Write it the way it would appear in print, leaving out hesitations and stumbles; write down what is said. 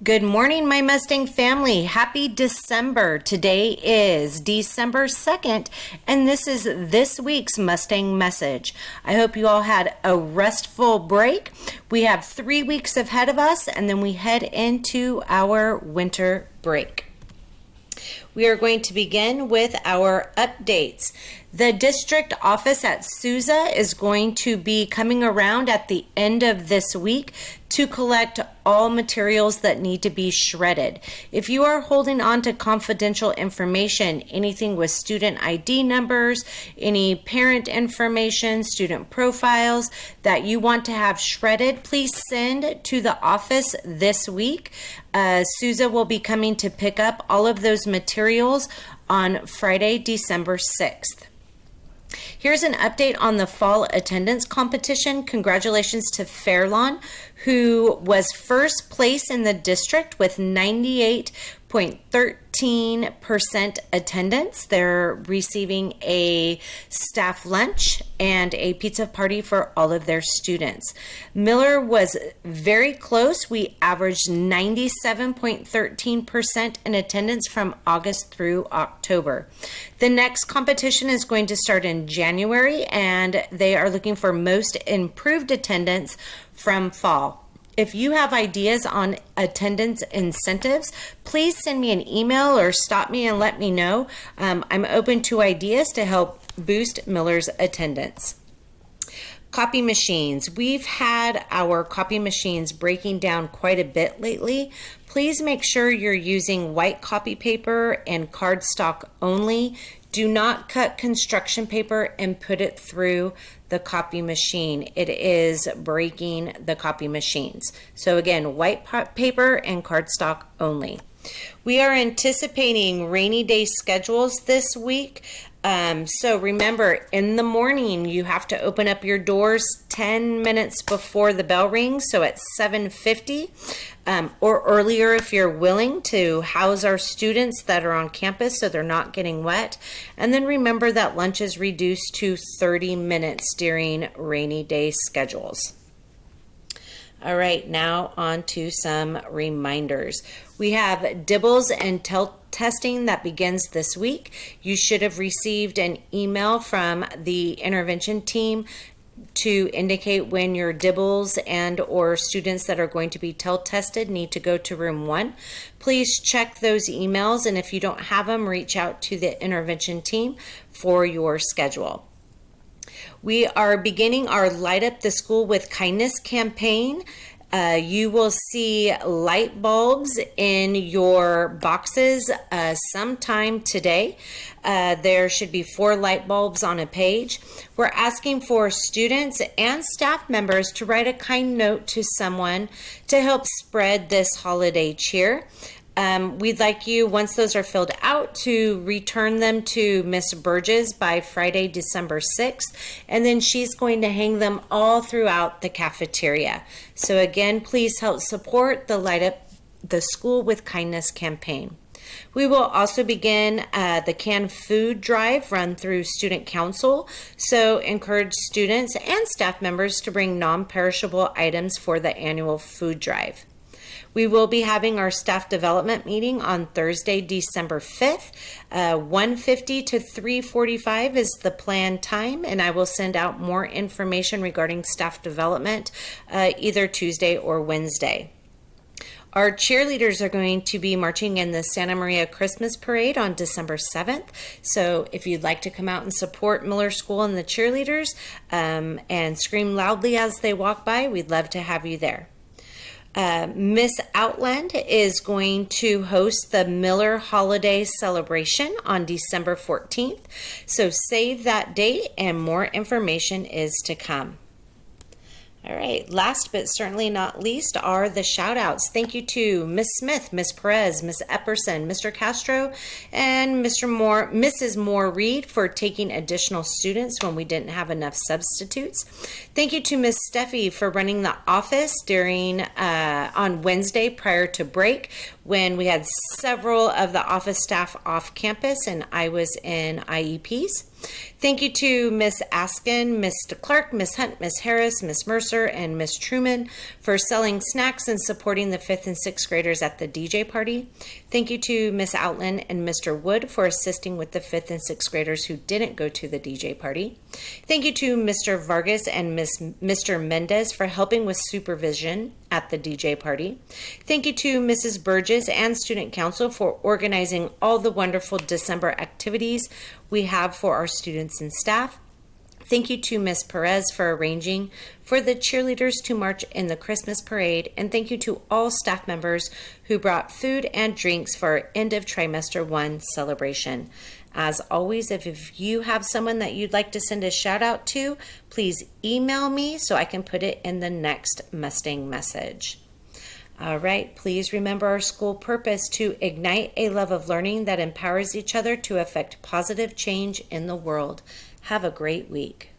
Good morning, my Mustang family. Happy December. Today is December 2nd, and this is this week's Mustang Message. I hope you all had a restful break. We have 3 weeks ahead of us, and then we head into our winter break. We are going to begin with our updates. The district office at Sousa is going to be coming around at the end of this week to collect all materials that need to be shredded. If you are holding on to confidential information, anything with student ID numbers, any parent information, student profiles that you want to have shredded, please send to the office this week. Sousa will be coming to pick up all of those materials on Friday, December 6th. Here's an update on the fall attendance competition. Congratulations to Fairlawn, who was first place in the district with 98.13% attendance. They're receiving a staff lunch and a pizza party for all of their students. Miller was very close. We averaged 97.13% in attendance from August through October. The next competition is going to start in January, and they are looking for most improved attendance from fall. If you have ideas on attendance incentives, please send me an email or stop me and let me know. I'm open to ideas to help boost Miller's attendance. Copy machines. We've had our copy machines breaking down quite a bit lately. Please make sure you're using white copy paper and cardstock only. Do not cut construction paper and put it through the copy machine. It is breaking the copy machines. So again, white paper and cardstock only. We are anticipating rainy day schedules this week. So remember, in the morning, you have to open up your doors 10 minutes before the bell rings, so at 7:50 or earlier if you're willing, to house our students that are on campus so they're not getting wet. And then remember that lunch is reduced to 30 minutes during rainy day schedules. All right, now on to some reminders. We have dibbles and testing that begins this week. You should have received an email from the intervention team to indicate when your dibbles and or students that are going to be tested need to go to room 1. Please check those emails, and if you don't have them, reach out to the intervention team for your schedule. We are beginning our Light Up the School with Kindness campaign. You will see light bulbs in your boxes sometime today. There should be 4 light bulbs on a page. We're asking for students and staff members to write a kind note to someone to help spread this holiday cheer. We'd like you, once those are filled out, to return them to Miss Burgess by Friday, December 6th, and then she's going to hang them all throughout the cafeteria. So again, please help support the Light Up the School with Kindness campaign. We will also begin the canned food drive run through Student Council, so encourage students and staff members to bring non-perishable items for the annual food drive. We will be having our staff development meeting on Thursday, December 5th. 1:50 to 3:45 is the planned time, and I will send out more information regarding staff development either Tuesday or Wednesday. Our cheerleaders are going to be marching in the Santa Maria Christmas Parade on December 7th. So if you'd like to come out and support Miller School and the cheerleaders and scream loudly as they walk by, we'd love to have you there. Miss Outland is going to host the Miller Holiday Celebration on December 14th. So save that date, and more information is to come. All right, last but certainly not least are the shout outs. Thank you to Miss Smith, Miss Perez, Miss Epperson, Mr. Castro, and Mrs. Moore Reed for taking additional students when we didn't have enough substitutes. Thank you to Miss Steffi for running the office during on Wednesday prior to break when we had several of the office staff off campus and I was in IEPs. Thank you to Miss Askin, Mr. Clark, Miss Hunt, Miss Harris, Miss Mercer, and Miss Truman for selling snacks and supporting the 5th and 6th graders at the DJ party. Thank you to Miss Outland and Mr. Wood for assisting with the 5th and 6th graders who didn't go to the DJ party. Thank you to Mr. Vargas and Mr. Mendez for helping with supervision at the DJ party. Thank you to Mrs. Burgess and Student Council for organizing all the wonderful December activities we have for our students and staff. Thank you to Ms. Perez for arranging for the cheerleaders to march in the Christmas parade, and thank you to all staff members who brought food and drinks for our end of trimester 1 celebration. As always, if you have someone that you'd like to send a shout out to, please email me so I can put it in the next Mustang message. All right, please remember our school purpose: to ignite a love of learning that empowers each other to affect positive change in the world. Have a great week.